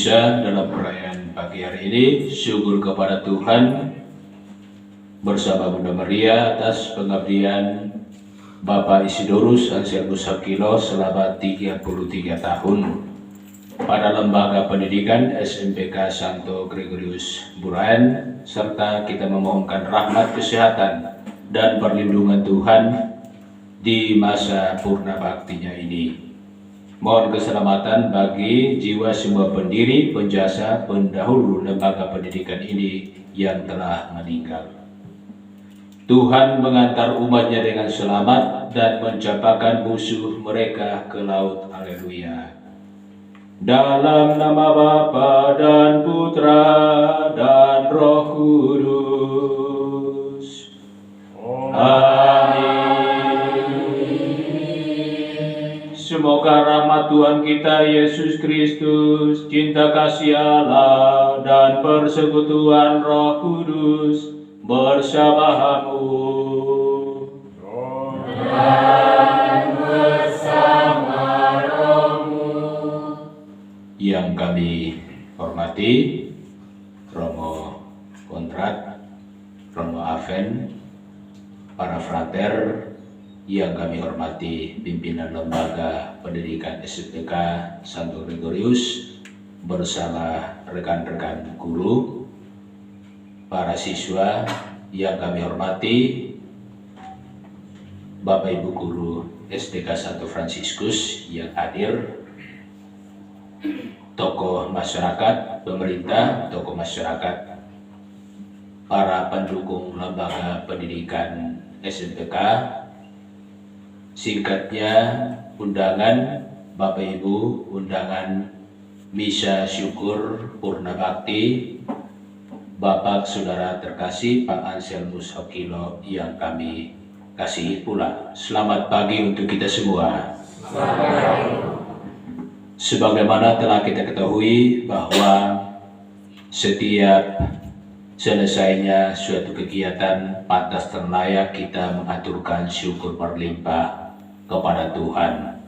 bisa dalam perayaan pagi hari ini. Syukur kepada Tuhan bersama Bunda Maria atas pengabdian Bapak Isidorus Anselmus Hakilo selama 33 tahun pada Lembaga Pendidikan SMPK Santo Gregorius Burahan, serta kita memohonkan rahmat kesehatan dan perlindungan Tuhan di masa purna baktinya ini. Mohon keselamatan bagi jiwa semua pendiri, penjasa, pendahulu lembaga pendidikan ini yang telah meninggal. Tuhan mengantar umatnya dengan selamat dan mencapakan musuh mereka ke laut. Haleluya. Dalam nama Bapa dan Putra dan Roh Kudus. Amin. Semoga rahmat Tuhan kita Yesus Kristus, cinta kasih Allah, dan persekutuan Roh Kudus bersamamu. Dan bersama rohmu. Yang kami hormati Romo Kontrat, Romo Aven, para frater, yang kami hormati pimpinan lembaga pendidikan SMPK Santo Gregorius bersama rekan-rekan guru, para siswa yang kami hormati, Bapak Ibu Guru SDK Santo Fransiskus yang hadir, tokoh masyarakat, pemerintah, tokoh masyarakat, para pendukung lembaga pendidikan SMPK, singkatnya undangan Bapak Ibu, undangan misa syukur purna bakti Bapak Saudara terkasih Pak Anselmus Hakilo yang kami kasihi pula. Selamat pagi untuk kita semua. Sebagaimana telah kita ketahui bahwa setiap selesainya suatu kegiatan pantas dan layak kita mengaturkan syukur berlimpah kepada Tuhan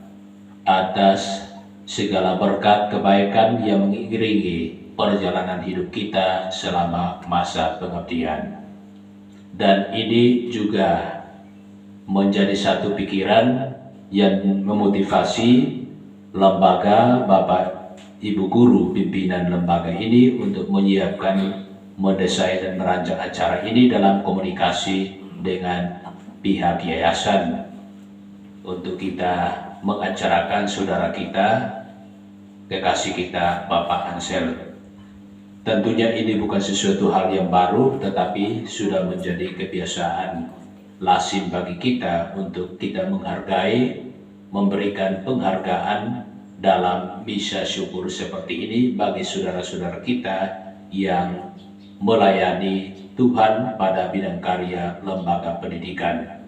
atas segala berkat kebaikan yang mengiringi perjalanan hidup kita selama masa pengabdian. Dan ini juga menjadi satu pikiran yang memotivasi lembaga, Bapak Ibu Guru pimpinan lembaga ini untuk menyiapkan, mendesain dan merancang acara ini dalam komunikasi dengan pihak yayasan untuk kita mengacarakan saudara kita, kekasih kita Bapak Ansel. Tentunya ini bukan sesuatu hal yang baru, tetapi sudah menjadi kebiasaan lazim bagi kita untuk kita menghargai, memberikan penghargaan dalam misa syukur seperti ini bagi saudara-saudara kita yang melayani Tuhan pada bidang karya lembaga pendidikan.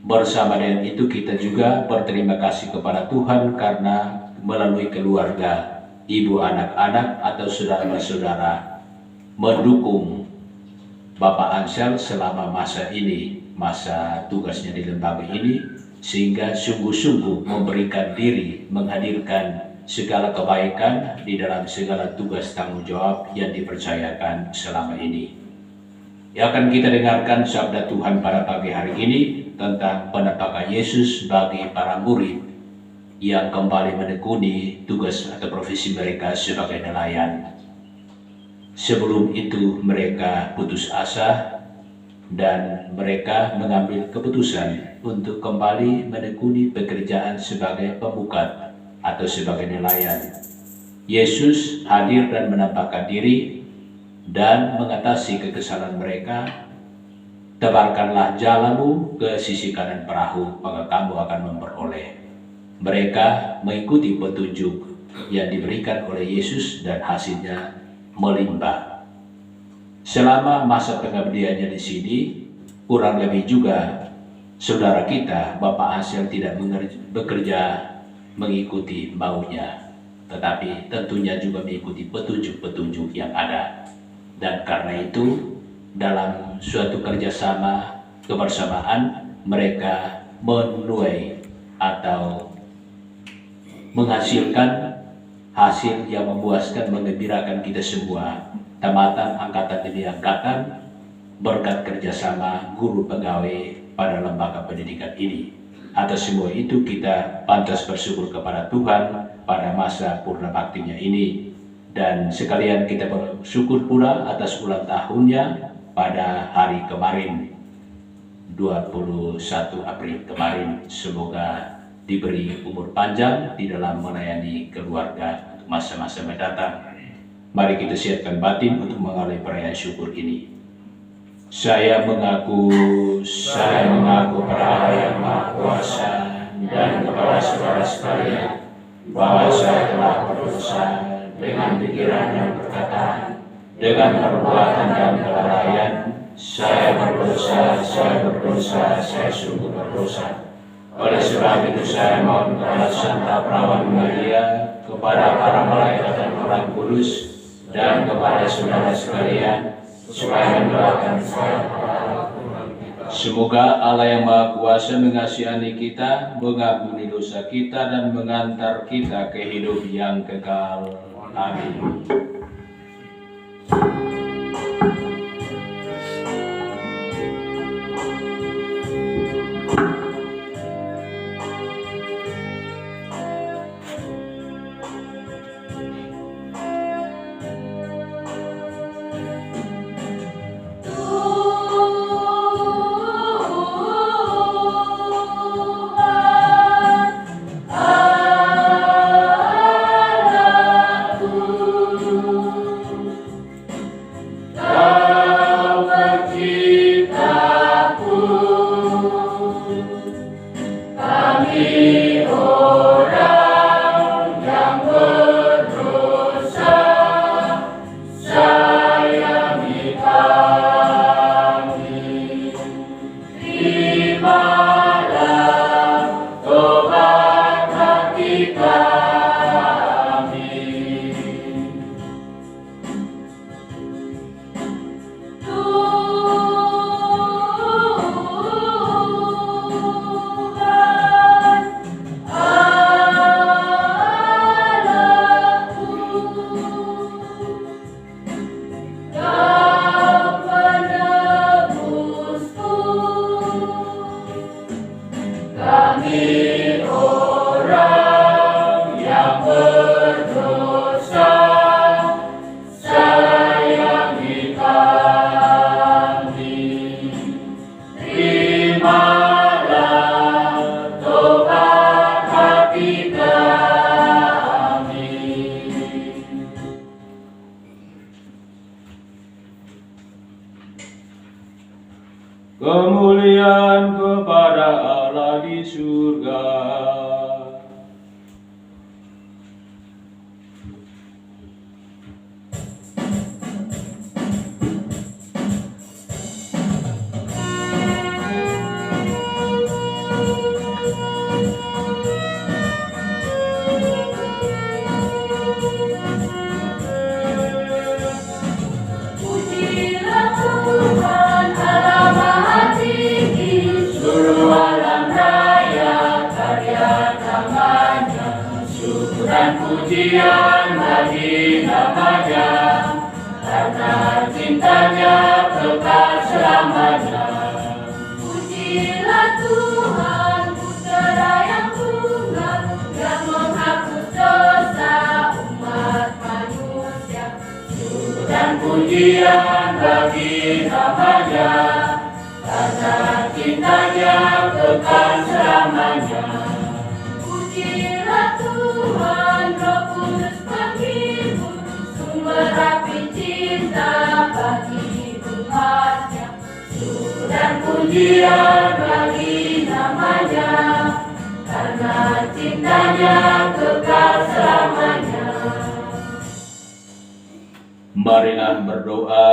Bersama dengan itu kita juga berterima kasih kepada Tuhan karena melalui keluarga, ibu anak-anak atau saudara-saudara mendukung Bapak Ansel selama masa ini, masa tugasnya di lembaga ini, sehingga sungguh-sungguh memberikan diri, menghadirkan segala kebaikan di dalam segala tugas tanggung jawab yang dipercayakan selama ini. Yang akan kita dengarkan sabda Tuhan pada pagi hari ini tentang penampakan Yesus bagi para murid yang kembali menekuni tugas atau profesi mereka sebagai nelayan. Sebelum itu mereka putus asa dan mereka mengambil keputusan untuk kembali menekuni pekerjaan sebagai pemukat atau sebagai nelayan. Yesus hadir dan menampakkan diri dan mengatasi kekesalan mereka. Tebarkanlah jalanmu ke sisi kanan perahu, maka kamu akan memperoleh. Mereka mengikuti petunjuk yang diberikan oleh Yesus dan hasilnya melimpah. Selama masa pengabdiannya di sini, kurang lebih juga saudara kita Bapak Ansel tidak bekerja mengikuti maunya, tetapi tentunya juga mengikuti petunjuk-petunjuk yang ada. Dan karena itu dalam suatu kerjasama kebersamaan mereka menuai atau menghasilkan hasil yang memuaskan, menggembirakan kita semua, tamatan angkatan demi angkatan, berkat kerjasama guru pegawai pada lembaga pendidikan ini. Atas semua itu kita pantas bersyukur kepada Tuhan pada masa purna baktinya ini. Dan sekalian kita bersyukur pula atas ulang tahunnya pada hari kemarin, 21 April kemarin. Semoga diberi umur panjang di dalam melayani keluarga untuk masa-masa mendatang. Mari kita siapkan batin untuk mengawali perayaan syukur ini. Saya mengaku pada Allah yang Maha Kuasa dan kepada saudara sekalian bahwa saya telah berdosa dengan pikiran dan perkataan, dengan perbuatan dan kelalaian. Saya berdosa, saya sungguh berdosa. Oleh sebab itu saya mohon kepada Santa Perawan Maria, kepada para malaikat dan orang kudus, dan kepada saudara sekalian, supaya mendoakan saya. Semoga Allah yang Maha Kuasa mengasihani kita, mengampuni dosa kita, dan mengantar kita ke hidup yang kekal. Amin. Kemuliaan kepada Allah di surga. Pujian bagi namanya, karena cintanya kekal selamanya. Pujilah Tuhan, Putra yang tunggal, yang menghapus dosa umat manusia. Dan pujian bagi namanya, karena cintanya kekal selamanya. Pujilah Tuhan, Roh Kudus penghibur, sumber api cinta bagi umatnya. Dan pujian bagi namanya, karena cintanya kekal selamanya. Marilah berdoa.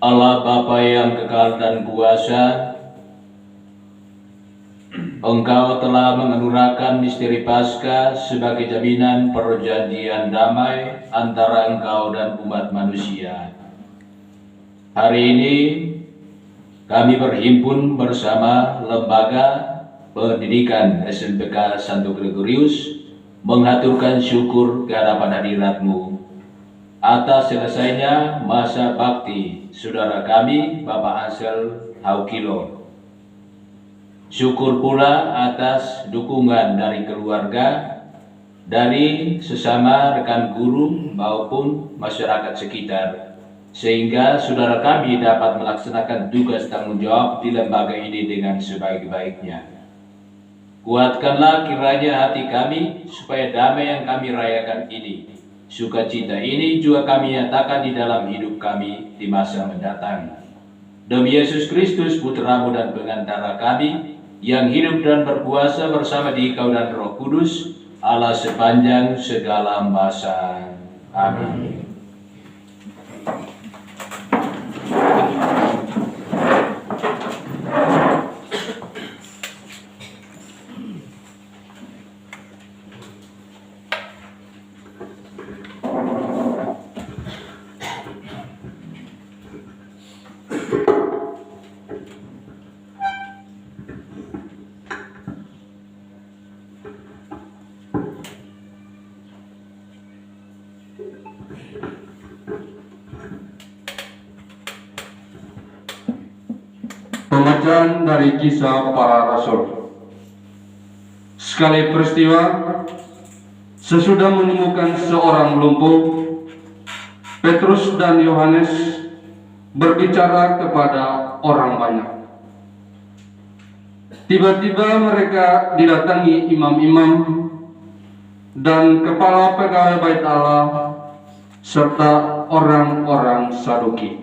Allah Bapa yang kekal dan kuasa, Engkau telah menganugerakan misteri Paskah sebagai jaminan perjanjian damai antara Engkau dan umat manusia. Hari ini kami berhimpun bersama Lembaga Pendidikan SMPK Santo Gregorius mengaturkan syukur ke hadapan hadirat-Mu atas selesainya masa bakti saudara kami Bapak Ansel Haukilo. Syukur pula atas dukungan dari keluarga, dari sesama rekan guru maupun masyarakat sekitar, sehingga saudara kami dapat melaksanakan tugas tanggung jawab di lembaga ini dengan sebaik-baiknya. Kuatkanlah kiranya hati kami supaya damai yang kami rayakan ini, sukacita ini juga kami nyatakan di dalam hidup kami di masa mendatang. Demi Yesus Kristus, Putra-Mu dan pengantara kami, yang hidup dan berkuasa bersama Dikau dan Roh Kudus, Allah sepanjang segala masa. Amin. Pembacaan dari Kisah Para Rasul. Sekali peristiwa, sesudah menemukan seorang lumpuh, Petrus dan Yohanes berbicara kepada orang banyak. Tiba-tiba mereka didatangi imam-imam dan kepala pegawai Bait Allah serta orang-orang Saduki.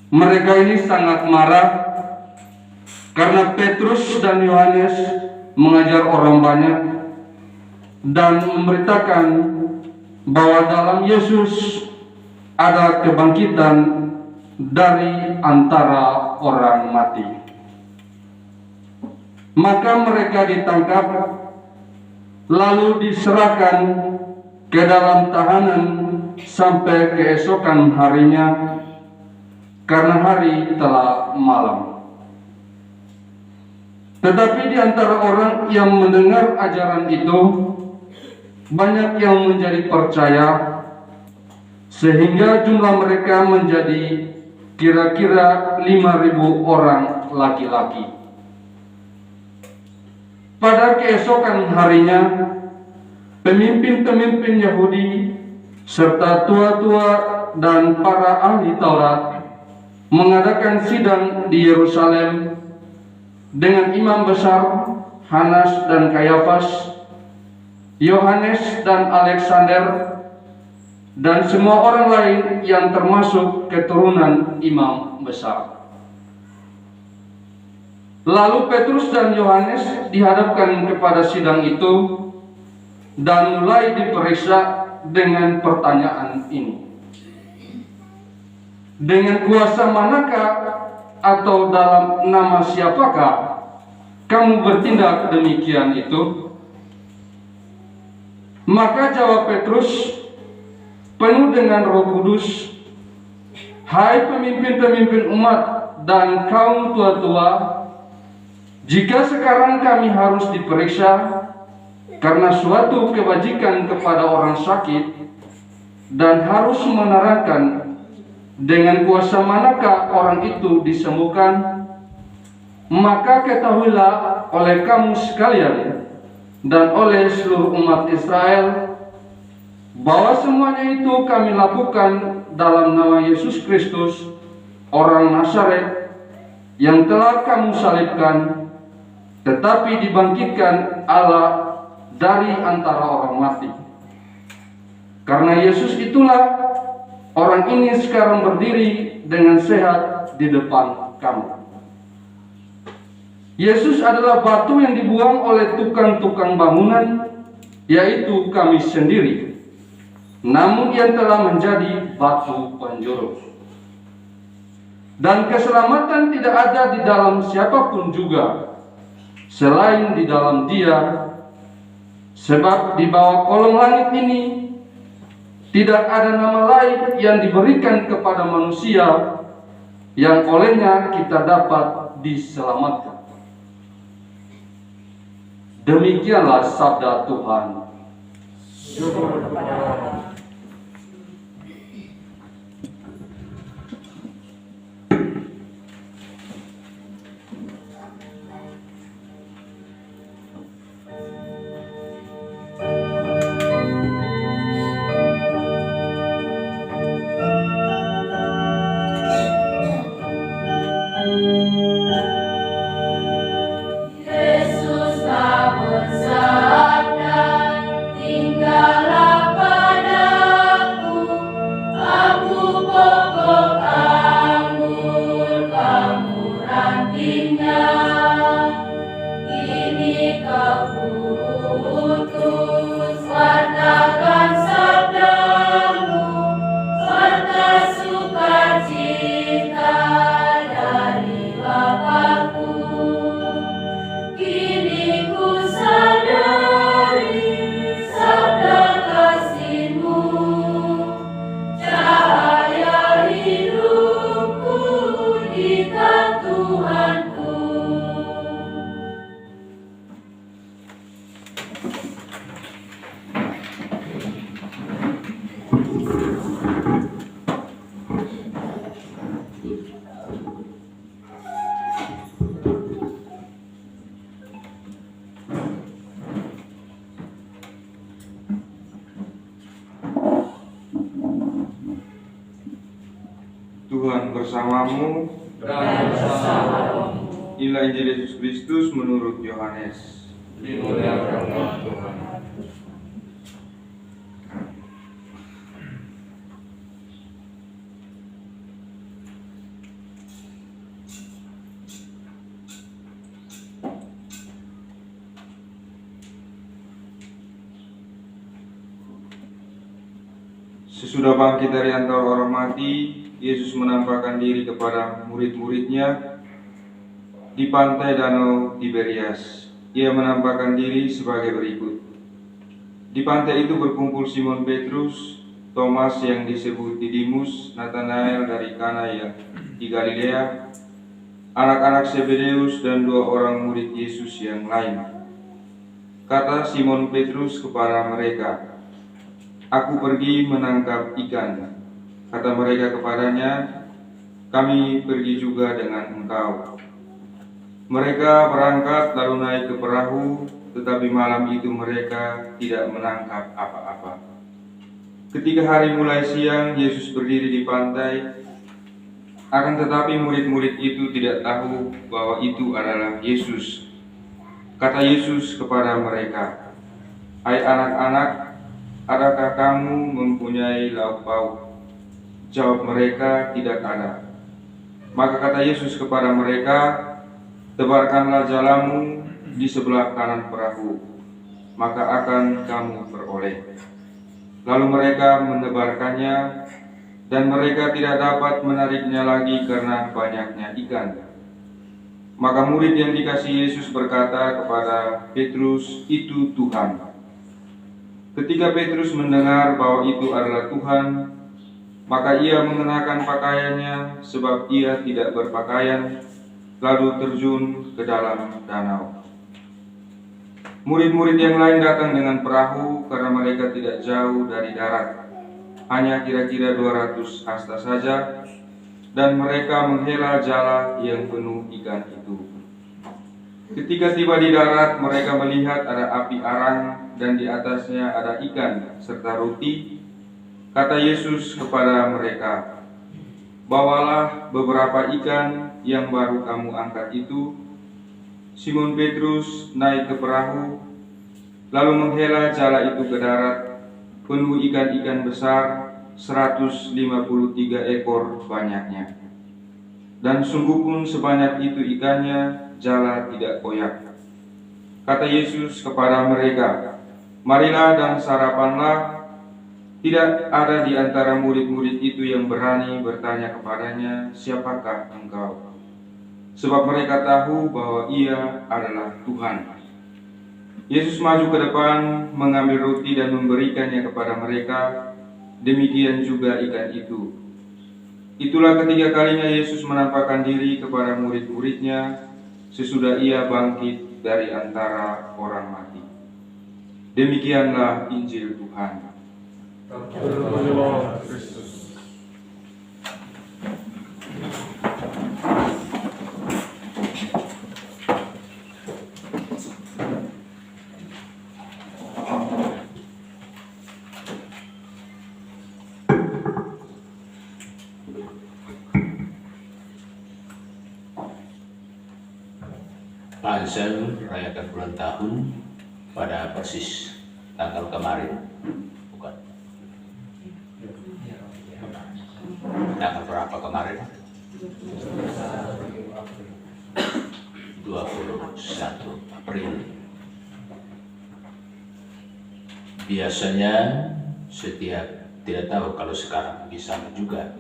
Mereka ini sangat marah karena Petrus dan Yohanes mengajar orang banyak dan memberitakan bahwa dalam Yesus ada kebangkitan dari antara orang mati. Maka mereka ditangkap lalu diserahkan ke dalam tahanan sampai keesokan harinya, karena hari telah malam. Tetapi di antara orang yang mendengar ajaran itu, banyak yang menjadi percaya, sehingga jumlah mereka menjadi kira-kira 5.000 orang laki-laki. Pada keesokan harinya, pemimpin-pemimpin Yahudi serta tua-tua dan para ahli Taurat mengadakan sidang di Yerusalem dengan imam besar Hanas dan Kayafas, Yohanes dan Alexander, dan semua orang lain yang termasuk keturunan imam besar. Lalu Petrus dan Yohanes dihadapkan kepada sidang itu dan mulai diperiksa dengan pertanyaan ini: dengan kuasa manakah atau dalam nama siapakah kamu bertindak demikian itu? Maka jawab Petrus penuh dengan Roh Kudus, hai pemimpin-pemimpin umat dan kaum tua-tua, jika sekarang kami harus diperiksa karena suatu kebajikan kepada orang sakit dan harus menerangkan dengan kuasa manakah orang itu disembuhkan, maka ketahuilah oleh kamu sekalian dan oleh seluruh umat Israel bahwa semuanya itu kami lakukan dalam nama Yesus Kristus, orang Nazaret, yang telah kamu salibkan, tetapi dibangkitkan Allah dari antara orang mati. Karena Yesus itulah orang ini sekarang berdiri dengan sehat di depan kamu. Yesus adalah batu yang dibuang oleh tukang-tukang bangunan, yaitu kami sendiri. Namun ia telah menjadi batu penjuru. Dan keselamatan tidak ada di dalam siapapun juga, selain di dalam Dia, sebab di bawah kolong langit ini tidak ada nama lain yang diberikan kepada manusia yang olehnya kita dapat diselamatkan. Demikianlah sabda Tuhan. Yesuslah bersabda, tinggallah padaku, aku pokok anggur, kamu rantingnya. Kini kau putus, wartakan sabdamu, warta sukacita dari Bapakku. Kini ku sadari sabda kasih-Mu, cahaya hidupku di Tuhanku. Tuhan bersamamu. Inilah Injil Yesus Kristus menurut Yohanes. Dimuliakanlah Tuhan. Sesudah bangkit dari antara orang mati, Yesus menampakkan diri kepada murid-muridnya di pantai Danau Tiberias. Ia menampakkan diri sebagai berikut. Di pantai itu berkumpul Simon Petrus, Thomas yang disebut Didimus, Nathanael dari Kana yang di Galilea, anak-anak Zebedeus dan 2 orang murid Yesus yang lain. Kata Simon Petrus kepada mereka, "Aku pergi menangkap ikan." Kata mereka kepadanya, "Kami pergi juga dengan engkau." Mereka berangkat lalu naik ke perahu, tetapi malam itu mereka tidak menangkap apa-apa. Ketika hari mulai siang, Yesus berdiri di pantai. Akan tetapi murid-murid itu tidak tahu bahwa itu adalah Yesus. Kata Yesus kepada mereka, "Hai anak-anak, adakah kamu mempunyai lauk pauk?" Jawab mereka, "Tidak ada." Maka kata Yesus kepada mereka, "Tebarkanlah jalamu di sebelah kanan perahu, maka akan kamu peroleh." Lalu mereka menebarkannya, dan mereka tidak dapat menariknya lagi karena banyaknya ikan. Maka murid yang dikasihi Yesus berkata kepada Petrus, "Itu Tuhan." Ketika Petrus mendengar bahwa itu adalah Tuhan, maka ia mengenakan pakaiannya, sebab ia tidak berpakaian, lalu terjun ke dalam danau. Murid-murid yang lain datang dengan perahu karena mereka tidak jauh dari darat, hanya kira-kira 200 hasta saja, dan mereka menghela jala yang penuh ikan itu. Ketika tiba di darat, mereka melihat ada api arang dan di atasnya ada ikan serta roti. Kata Yesus kepada mereka, "Bawalah beberapa ikan yang baru kamu angkat itu." Simon Petrus naik ke perahu, lalu menghela jala itu ke darat, penuh ikan-ikan besar, 153 ekor banyaknya. Dan sungguh pun sebanyak itu ikannya, jala tidak koyak. Kata Yesus kepada mereka, "Marilah dan sarapanlah." Tidak ada di antara murid-murid itu yang berani bertanya kepadanya, "Siapakah engkau?" Sebab mereka tahu bahwa ia adalah Tuhan. Yesus maju ke depan, mengambil roti dan memberikannya kepada mereka, demikian juga ikan itu. Itulah ketiga kalinya Yesus menampakkan diri kepada murid-muridnya sesudah ia bangkit dari antara orang mati. Demikianlah Injil Tuhan. Terpujilah Kristus. Pansel merayakan ulang tahun pada persis tanggal kemarin, bukan? Tanggal berapa kemarin? 21 April. Biasanya setiap, tidak tahu kalau sekarang bisa juga,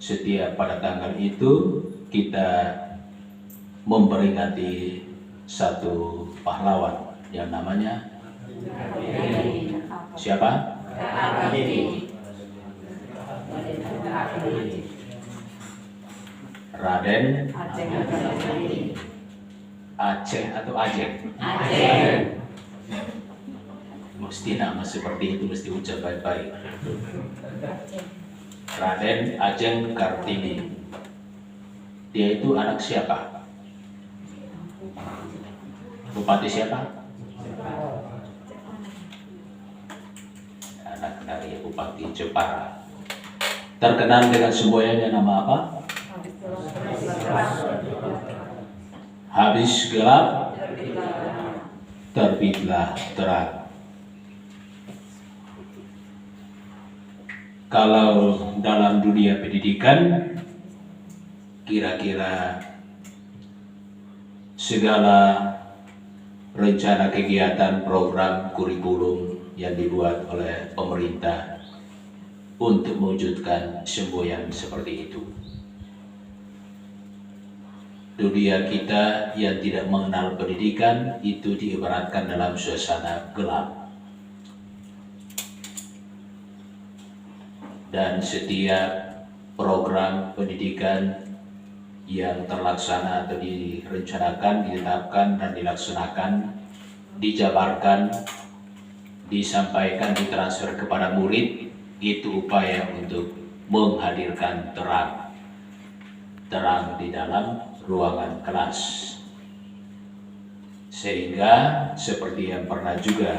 setiap pada tanggal itu kita memperingati satu pahlawan yang namanya siapa? Raden Aceh atau Ajeng? Mesti nama seperti itu mesti ucap baik-baik. Raden Ajeng Kartini. Dia itu anak siapa? Bupati siapa? Anak dari Bupati Jepara. Terkenal dengan semboyannya nama apa? Habis gelap, terbitlah terang. Kalau dalam dunia pendidikan, kira-kira segala rencana kegiatan program kurikulum yang dibuat oleh pemerintah untuk mewujudkan semboyan seperti itu. Dunia kita yang tidak mengenal pendidikan itu diibaratkan dalam suasana gelap. Dan setiap program pendidikan yang terlaksana atau direncanakan, ditetapkan dan dilaksanakan, dijabarkan, disampaikan, ditransfer kepada murid, itu upaya untuk menghadirkan terang di dalam ruangan kelas. Sehingga seperti yang pernah juga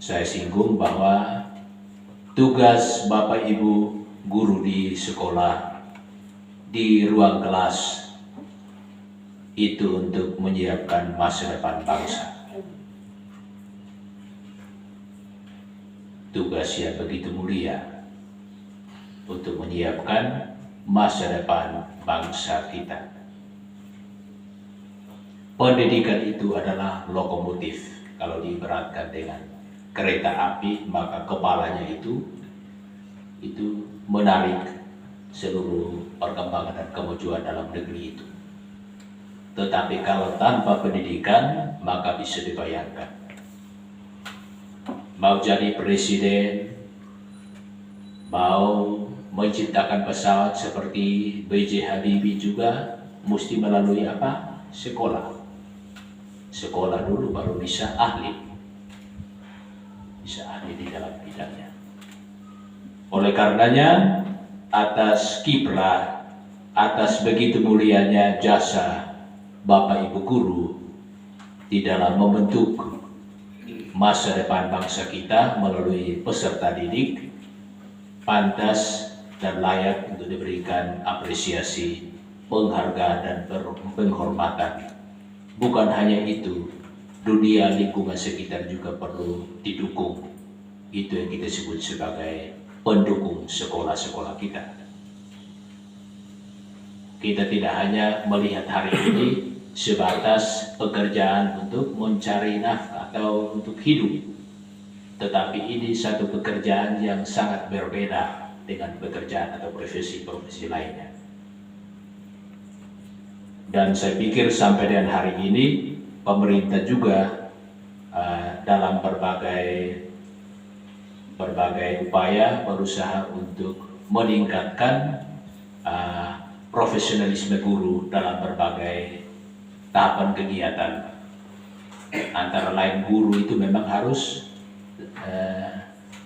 saya singgung bahwa tugas Bapak Ibu guru di sekolah, di ruang kelas itu untuk menyiapkan masa depan bangsa. Tugas yang begitu mulia untuk menyiapkan masa depan bangsa kita. Pendidikan itu adalah lokomotif. Kalau diibaratkan dengan kereta api, maka kepalanya itu menarik seluruh perkembangan dan kemajuan dalam negeri itu. Tetapi kalau tanpa pendidikan, maka bisa dibayangkan. Mau jadi presiden, mau menciptakan pesawat seperti B.J. Habibie juga mesti melalui apa? Sekolah. Sekolah dulu baru bisa ahli. Bisa ahli di dalam bidangnya. Oleh karenanya, atas kiprah, atas begitu mulianya jasa Bapak Ibu guru di dalam membentuk masa depan bangsa kita melalui peserta didik, pantas dan layak untuk diberikan apresiasi, penghargaan dan penghormatan. Bukan hanya itu, dunia lingkungan sekitar juga perlu didukung. Itu yang kita sebut sebagai pendukung sekolah-sekolah kita. Kita tidak hanya melihat hari ini sebatas pekerjaan untuk mencari nafkah atau untuk hidup, tetapi ini satu pekerjaan yang sangat berbeda dengan pekerjaan atau profesi-profesi lainnya. Dan saya pikir sampai dengan hari ini pemerintah juga dalam berbagai upaya berusaha untuk meningkatkan profesionalisme guru dalam berbagai tahapan kegiatan, Antara lain guru itu memang harus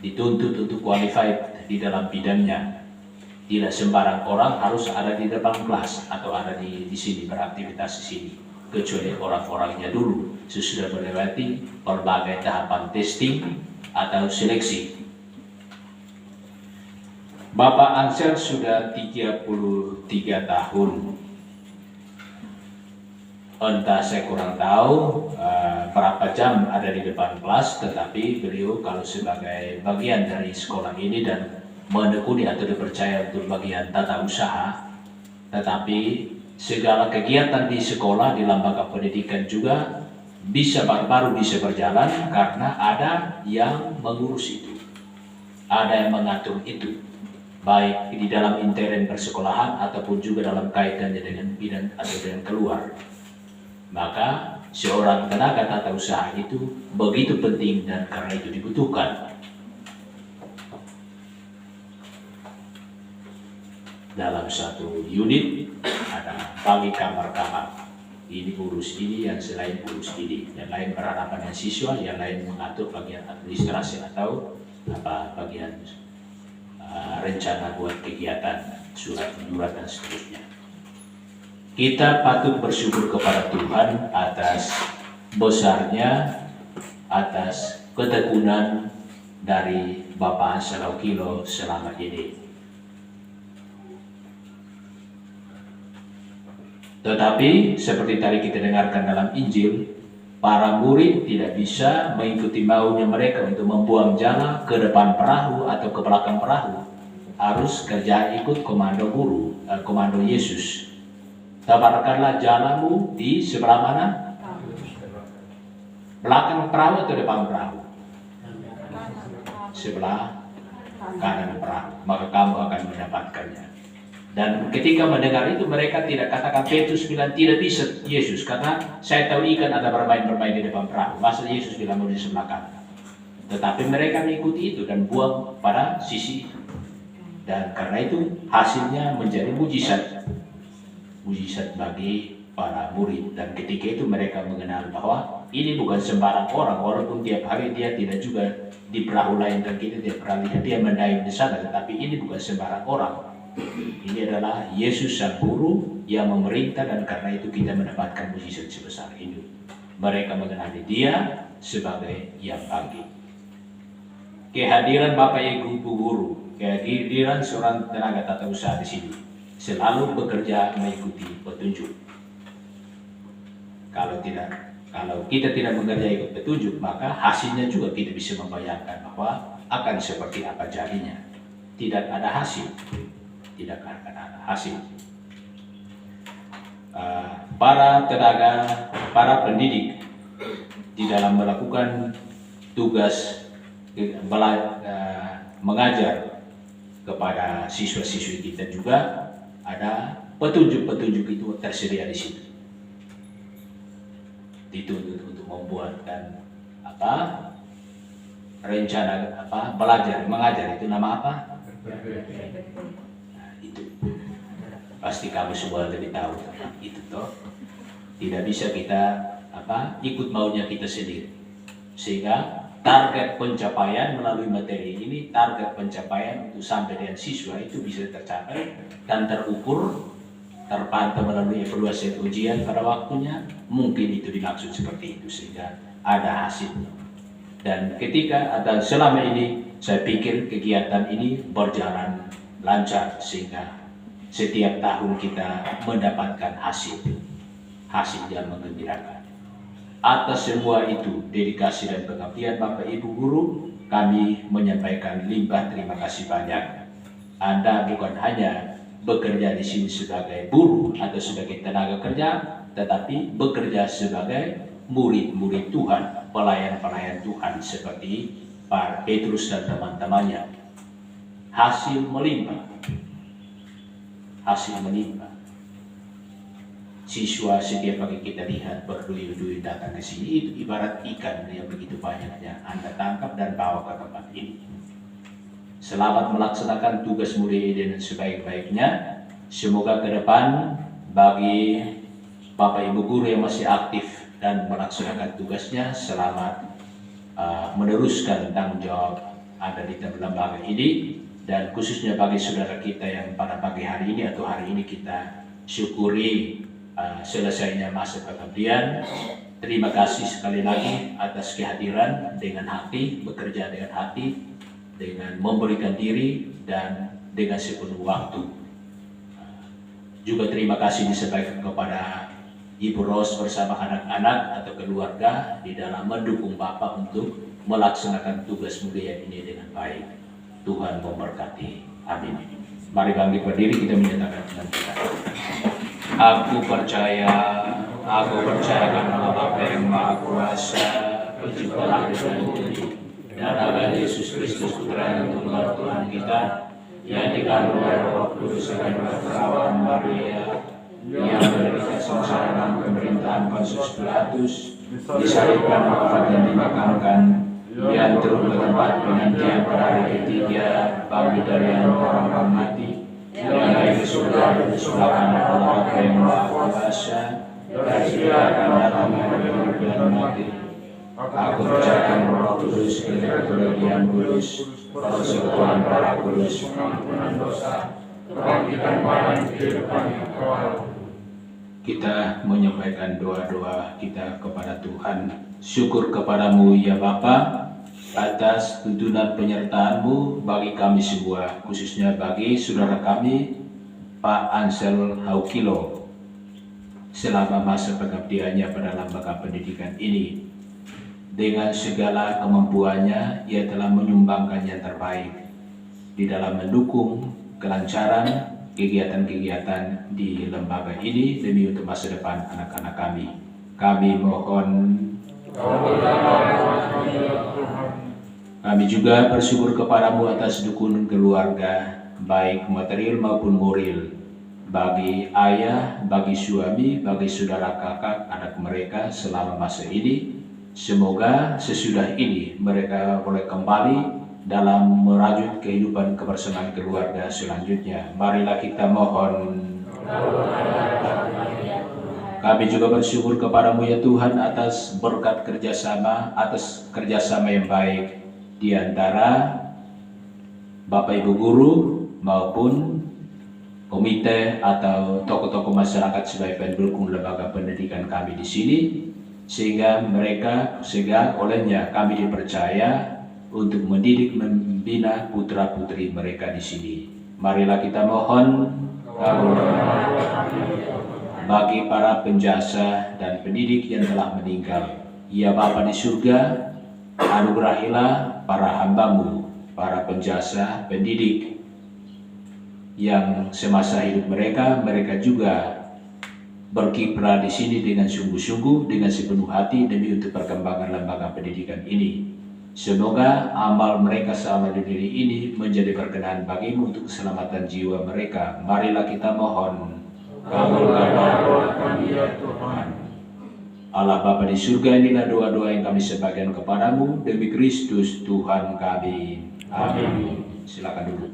dituntut untuk qualified di dalam bidangnya. Tidak sembarang orang harus ada di depan kelas atau ada di sini beraktivitas di sini, kecuali orang-orangnya dulu sesudah melewati berbagai tahapan testing atau seleksi. Bapak Ansel sudah 33 tahun. Entah saya kurang tahu berapa jam ada di depan kelas, tetapi beliau kalau sebagai bagian dari sekolah ini dan menekuni atau dipercaya untuk bagian tata usaha, tetapi segala kegiatan di sekolah, di lembaga pendidikan juga baru bisa berjalan karena ada yang mengurus itu, ada yang mengatur itu, baik di dalam intern persekolahan ataupun juga dalam kaitannya dengan bidang atau dengan keluar. Maka seorang tenaga tata usaha itu begitu penting dan karena itu dibutuhkan. Dalam satu unit ada bagi kamar-kamar. Ini urus ini, yang selain urus ini, yang lain berhadapan dengan siswa, yang lain mengatur bagian administrasi atau bagian rencana buat kegiatan, surat menyurat dan seterusnya. Kita patut bersyukur kepada Tuhan atas besarnya, atas ketekunan dari Bapak Ansel Okilo selama ini. Tetapi seperti tadi kita dengarkan dalam Injil, para murid tidak bisa mengikuti maunya mereka untuk membuang jala ke depan perahu atau ke belakang perahu. Harus kerja ikut komando guru, komando Yesus. Tabarkanlah jalamu di sebelah mana? Belakang perahu atau depan perahu? Sebelah kanan perahu. Maka kamu akan mendapatkannya. Dan ketika mendengar itu mereka tidak katakan, Petrus bilang tidak bisa Yesus, karena saya tahu ikan ada bermain-bermain di depan perahu. Masa Yesus bilang mau di sebelah kanan. Tetapi mereka mengikuti itu dan buang pada sisi itu. Dan karena itu hasilnya menjadi mujizat. Mujizat bagi para murid. Dan ketika itu mereka mengenal bahwa ini bukan sembarang orang, walaupun tiap hari dia tidak juga di perahu lain dan kita tidak pernah lihat dia mendayung di sana, tetapi ini bukan sembarang orang. Ini adalah Yesus sang guru yang memerintah, dan karena itu kita mendapatkan mujizat sebesar ini. Mereka mengenali dia sebagai yang panggil. Kehadiran Bapak Ibu guru, kehadiran seorang tenaga tata usaha di sini selalu bekerja mengikuti petunjuk. Kalau kita tidak bekerja ikut petunjuk, maka hasilnya juga kita bisa membayangkan bahwa akan seperti apa jadinya. Tidak ada hasil. Tidak akan ada hasil. Para tenaga, para pendidik di dalam melakukan tugas mengajar kepada siswa-siswi kita juga ada petunjuk-petunjuk itu tersedia di situ. Dituntut untuk membuatkan rencana belajar mengajar itu nama apa? Itu pasti kamu semua lebih tahu tentang itu toh. Tidak bisa kita ikut maunya kita sendiri, sehingga target pencapaian melalui materi ini, target pencapaian untuk sampai dengan siswa itu bisa tercapai dan terukur, terpantau melalui evaluasi ujian pada waktunya. Mungkin itu dimaksud seperti itu, sehingga ada hasilnya. Dan selama ini saya pikir kegiatan ini berjalan lancar, sehingga setiap tahun kita mendapatkan hasil yang menggembirakan. Atas semua itu, dedikasi dan pengabdian Bapak Ibu guru, kami menyampaikan limpah terima kasih banyak. Anda bukan hanya bekerja di sini sebagai buruh atau sebagai tenaga kerja, tetapi bekerja sebagai murid-murid Tuhan, pelayan-pelayan Tuhan seperti Pak Petrus dan teman-temannya. Hasil melimpah. Siswa setiap pagi kita lihat berduyun-duyun datang ke sini, itu ibarat ikan yang begitu banyaknya Anda tangkap dan bawa ke tempat ini. Selamat melaksanakan tugas mulia dengan sebaik-baiknya. Semoga ke depan bagi Bapak Ibu guru yang masih aktif dan melaksanakan tugasnya selamat meneruskan tanggung jawab ada di dalam lembaga ini, dan khususnya bagi saudara kita yang pada pagi hari ini atau hari ini kita syukuri selesainya masa pengabdian. Terima kasih sekali lagi atas kehadiran dengan hati, bekerja dengan hati, dengan memberikan diri dan dengan sepenuh waktu. Juga terima kasih disampaikan kepada Ibu Ros bersama anak-anak atau keluarga di dalam mendukung Bapak untuk melaksanakan tugas mulia ini dengan baik. Tuhan memberkati. Amin. Mari bangkit berdiri, kita menyatakan dengan kita. Aku percaya kepada Bapa yang Maha Kuasa, Pencipta langit dan bumi, dan akan Yesus Kristus Putra yang tunggal Tuhan kita, yang dikandung oleh Roh Kudus dan perawan Maria, yang menderita sengsara dalam pemerintahan Pontius Pilatus, disalibkan, wafat dan dimakamkan, yang turun ke tempat penantian pada hari ketiga, bangkit dari antara orang mati, yang naik ke surga dan di sebelah kanan Allah Bapa yang Maha Kuasa, dan segera akan datang menghadapi hidup dan mati. Aku percayakan Roh Kudus, Gereja Kudus, persekutuan para kudus, pengampunan dosa, kebangkitan badan, kehidupan yang kekal. Kita menyampaikan doa-doa kita kepada Tuhan. Syukur kepadamu ya Bapa atas tuntunan penyertaan-Mu bagi kami semua, khususnya bagi saudara kami Pak Ansel Haukilo selama masa pengabdiannya pada lembaga pendidikan ini. Dengan segala kemampuannya, ia telah menyumbangkan yang terbaik di dalam mendukung kelancaran kegiatan-kegiatan di lembaga ini demi untuk masa depan anak-anak kami. Kami mohon, kami juga bersyukur kepadamu atas dukungan keluarga, baik material maupun moral, bagi ayah, bagi suami, bagi saudara kakak, anak mereka selama masa ini. Semoga sesudah ini mereka boleh kembali dalam merajut kehidupan kebersamaan keluarga selanjutnya. Marilah kita mohon. Kami juga bersyukur kepadamu ya Tuhan atas berkat kerjasama, atas kerjasama yang baik di antara Bapak Ibu Guru maupun komite atau tokoh-tokoh masyarakat sebagai pendukung lembaga pendidikan kami di sini, sehingga olehnya kami dipercaya untuk mendidik, membina putra-putri mereka di sini. Marilah kita mohon bagi para penjasa dan pendidik yang telah meninggal. Ya Bapa di surga, anugerahilah para hamba-Mu, para penjasa, pendidik yang semasa hidup mereka juga berkiprah di sini dengan sungguh-sungguh, dengan sepenuh hati demi untuk perkembangan lembaga pendidikan ini. Semoga amal mereka selama di diri ini menjadi berkenan bagimu untuk keselamatan jiwa mereka. Marilah kita mohon. Kabulkanlah doa kami ya Tuhan. Allah Bapa di surga, inilah doa-doa yang kami sampaikan kepadamu demi Kristus Tuhan kami. Amin. Silakan duduk.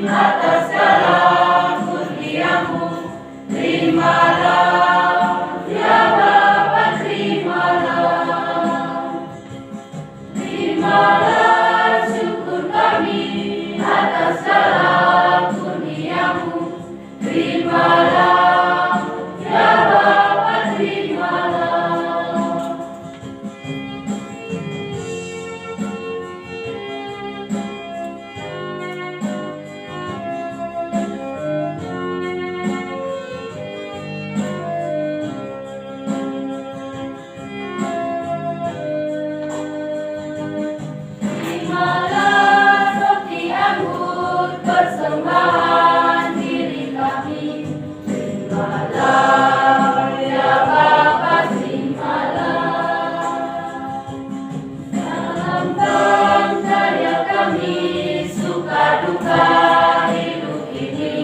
atas segala kurniamu. Terimalah, ya Bapa, terimalah. Terimalah syukur kami atas segala kurniamu. Terimalah, ya Bapa, terimalah. Terimalah roti anggur persembahan diri kami. Terimalah, ya Bapa, terimalah. Dalam pencarian kami suka duka hidup ini.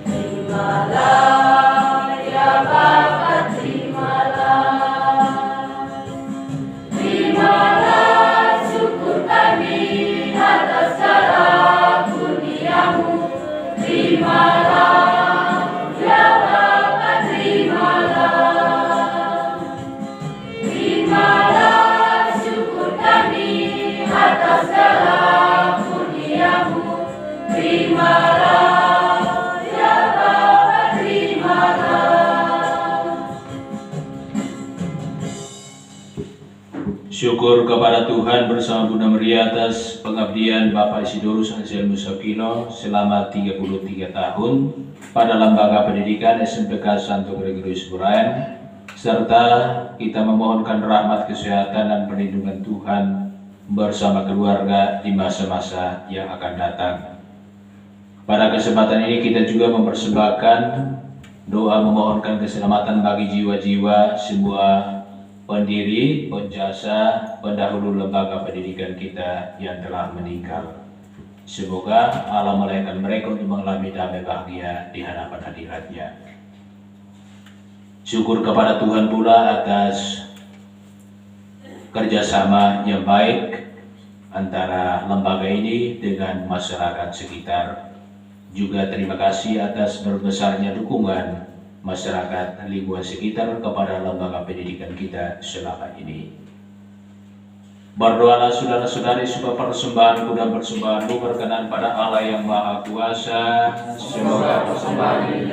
Terimalah, ya Bapa, terimalah. Terimalah syukur kami atas segala kurniamu. Terimalah, ya Bapa, terimalah. Terimalah syukur kami atas segala kurniamu. Terimalah, ya Bapa, terimalah. Syukur kepada Tuhan bersama Bunda Maria atas pengabdian Bapak Isidorus Anselmus Aquino selama 33 tahun pada Lembaga Pendidikan SMPK Santo Gregorius Burayan, serta kita memohonkan rahmat kesehatan dan perlindungan Tuhan bersama keluarga di masa-masa yang akan datang. Pada kesempatan ini kita juga mempersembahkan doa memohonkan keselamatan bagi jiwa-jiwa semua pendiri, penjasa, pendahulu lembaga pendidikan kita yang telah meninggal. Semoga Allah melayakan mereka untuk mengalami damai bahagia di hadapan hadiratnya. Syukur kepada Tuhan pula atas kerjasama yang baik antara lembaga ini dengan masyarakat sekitar. Juga terima kasih atas berbesarnya dukungan masyarakat lingkungan sekitar kepada lembaga pendidikan kita selama ini. Berdoalah saudara-saudari supaya persembahanku dan persembahanmu berkenan pada Allah yang Maha Kuasa. Semoga persembahan ini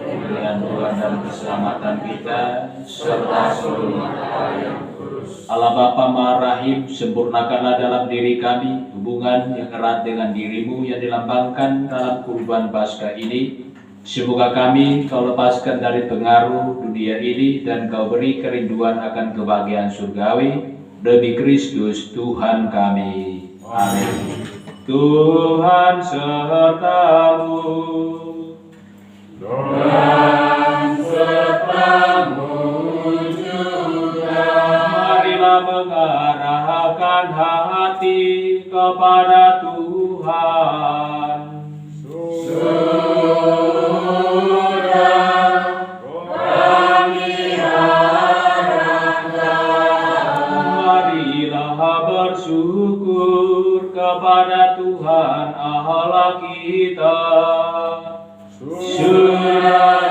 kemuliaan Tuhan dan keselamatan kita serta seluruh makhluk yang kudus. Allah Bapa Maha Rahim, sempurnakanlah dalam diri kami hubungan yang erat dengan dirimu yang dilambangkan dalam kurban Paskah ini. Semoga kami kau lepaskan dari pengaruh dunia ini dan kau beri kerinduan akan kebahagiaan surgawi demi Kristus Tuhan kami. Amin. Tuhan sertamu dan sertamu juga. Marilah mengarahkan hati kepada Tuhan. Bersyukur kepada Tuhan Allah kita. Sudah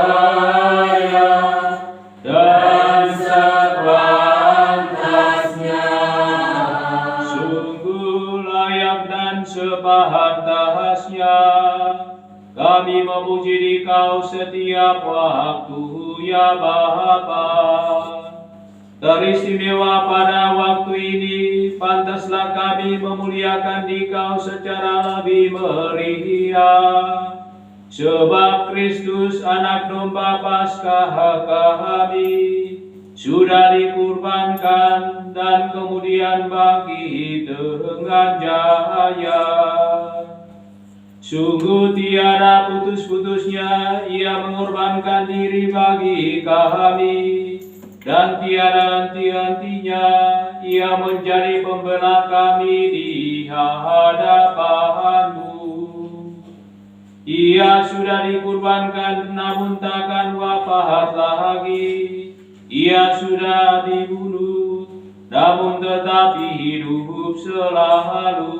raya dan sepantasnya, sungguh layak dan sepantasnya kami memuji Dikau setiap waktu, ya Bapa. Teristimewa pada waktu ini, pantaslah kami memuliakan Dikau secara lebih meriah. Sebab Kristus anak domba Paskah kami sudah dikurbankan dan kemudian bangkit dengan jaya. Sungguh tiada putus-putusnya Ia mengorbankan diri bagi kami. Dan tiada henti-hentinya Ia menjadi pembela kami di hadapan-Mu. Ia sudah dikurbankan namun takkan wafat lagi. Ia sudah dibunuh namun tetapi hidup selalu.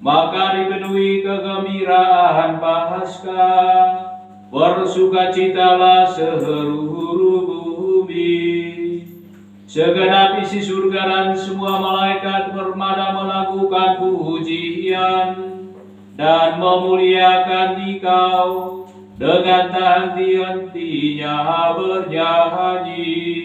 maka dipenuhi kegembiraan Paskah. Bersukacitalah seluruh bumi. Segenap isi surga dan semua malaikat bermada melakukan pujian dan memuliakan Dikau dengan tak henti-hentinya bernyanyi.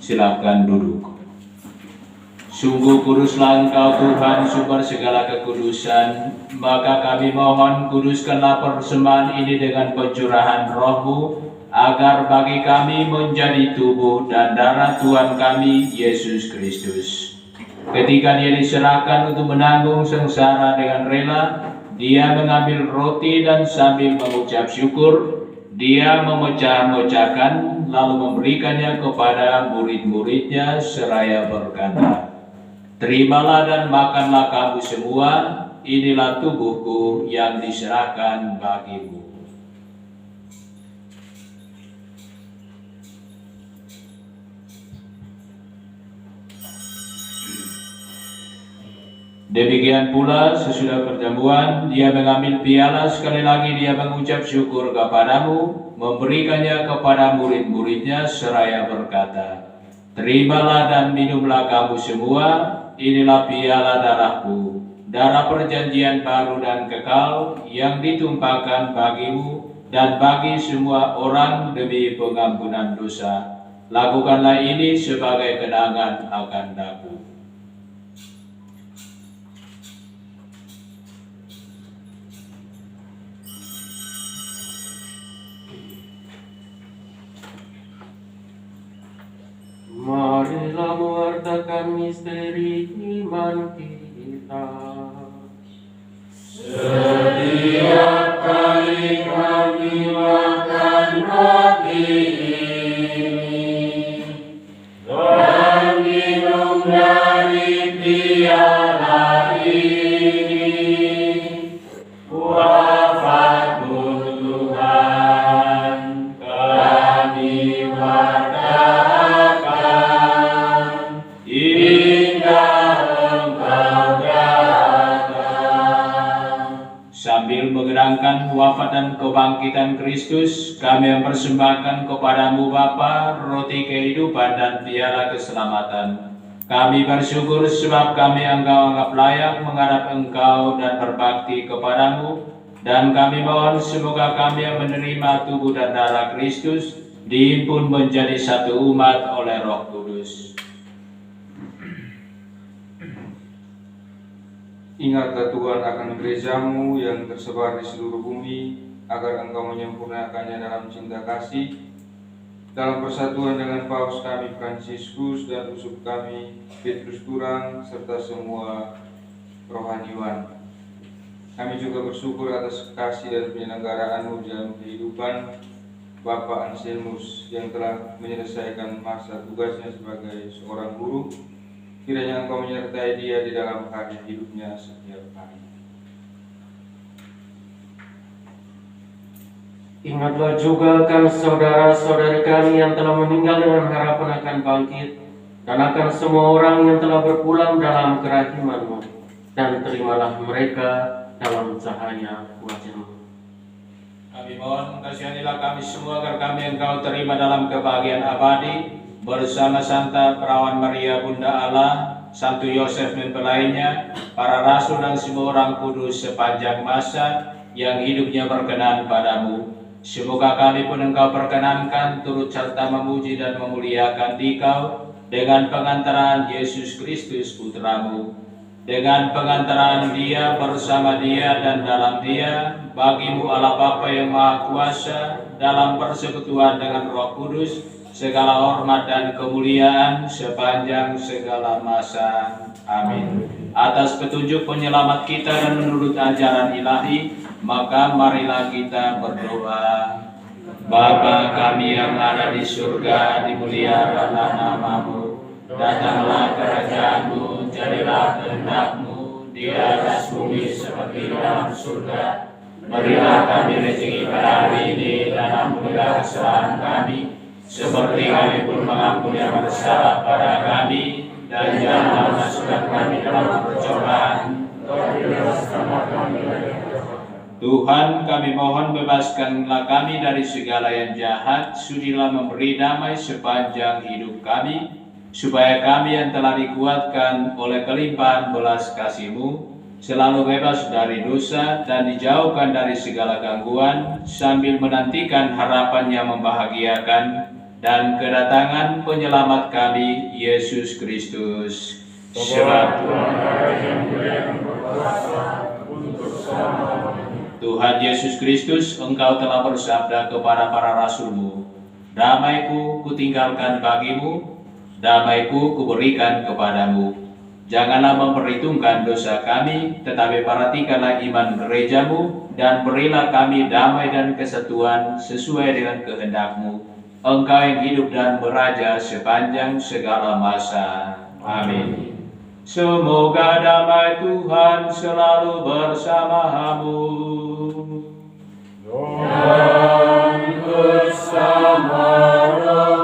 Silakan duduk. Sungguh kuduslah Engkau Tuhan, sumber segala kekudusan. Maka kami mohon, kuduskanlah persembahan ini dengan pencurahan Roh-Mu, agar bagi kami menjadi tubuh dan darah Tuhan kami, Yesus Kristus. Ketika Dia diserahkan untuk menanggung sengsara dengan rela, Dia mengambil roti dan sambil mengucap syukur, Dia memecah-mecahkan, lalu memberikannya kepada murid-muridnya seraya berkata, "Terimalah dan makanlah kamu semua, inilah tubuhku yang diserahkan bagimu." Demikian pula sesudah perjamuan, Dia mengambil piala, sekali lagi Dia mengucap syukur kepadamu, memberikannya kepada murid-muridnya seraya berkata, "Terimalah dan minumlah kamu semua, inilah piala darahku, darah perjanjian baru dan kekal yang ditumpahkan bagimu dan bagi semua orang demi pengampunan dosa. Lakukanlah ini sebagai kenangan akan aku." Marilah mewartakan misteri iman kita. Setiap kali kami makan roti ini dan minum dari piala ini, wafatmu Tuhan kami wartakan hingga Engkau datang. Sambil mengenangkan wafat dan kebangkitan Kristus, kami mempersembahkan kepadamu Bapa roti kehidupan dan piala keselamatan. Kami bersyukur sebab kami Engkau anggap layak menghadap Engkau dan berbakti kepadamu, dan kami mohon semoga kami yang menerima tubuh dan darah Kristus dihimpun menjadi satu umat oleh Roh Kudus. Ingatlah Tuhan akan gerejamu yang tersebar di seluruh bumi, agar Engkau menyempurnakannya dalam cinta kasih, dalam persatuan dengan Paus kami Fransiskus dan uskup kami Petrus Turang, serta semua rohaniwan. Kami juga bersyukur atas kasih dan penyelenggaraan-Mu dalam kehidupan Bapak Anselmus yang telah menyelesaikan masa tugasnya sebagai seorang guru. Kiranya Engkau menyertai dia di dalam karya hidupnya setiap hari. Ingatlah juga akan saudara-saudari kami yang telah meninggal dengan harapan akan bangkit, dan akan semua orang yang telah berpulang dalam kerahiman-Mu, dan terimalah mereka dalam cahaya wajah-Mu. Kami mohon kasihanilah kami semua agar kami Engkau terima dalam kebahagiaan abadi bersama Santa Perawan Maria Bunda Allah, Santo Yosef mempelainya, para rasul dan semua orang kudus sepanjang masa yang hidupnya berkenan padamu. Semoga kami pun Engkau perkenankan turut serta memuji dan memuliakan Dikau dengan pengantaran Yesus Kristus Putramu. Dengan pengantaran Dia, bersama Dia, dan dalam Dia, bagimu Allah Bapa yang Maha Kuasa, dalam persekutuan dengan Roh Kudus, segala hormat dan kemuliaan sepanjang segala masa. Amin. Atas petunjuk penyelamat kita dan menurut ajaran ilahi, maka marilah kita berdoa. Bapa kami yang ada di surga, dimuliakanlah nama-Mu. Datanglah kerajaan-Mu, jadilah kehendak-Mu di atas bumi seperti dalam surga. Berilah kami rezeki pada hari ini, dan ampunilah kesalahan kami, seperti kami pun mengampuni yang bersalah pada kami, dan janganlah masukkan kami dalam percobaan. Tuhan, kami mohon bebaskanlah kami dari segala yang jahat, sudilah memberi damai sepanjang hidup kami, supaya kami yang telah dikuatkan oleh kelimpahan belas kasih-Mu, selalu bebas dari dosa dan dijauhkan dari segala gangguan, sambil menantikan harapan yang membahagiakan dan kedatangan penyelamat kami, Yesus Kristus. Sebab Tuhan Yesus Kristus, Engkau telah bersabda kepada para rasul-Mu, damai-Ku kutinggalkan bagimu, damai-Ku kuberikan kepadamu. Janganlah memperhitungkan dosa kami, tetapi perhatikanlah iman gereja-Mu, dan berilah kami damai dan kesatuan sesuai dengan kehendak-Mu. Engkau yang hidup dan beraja sepanjang segala masa. Amin. Semoga damai Tuhan selalu bersamamu. Dan bersama roh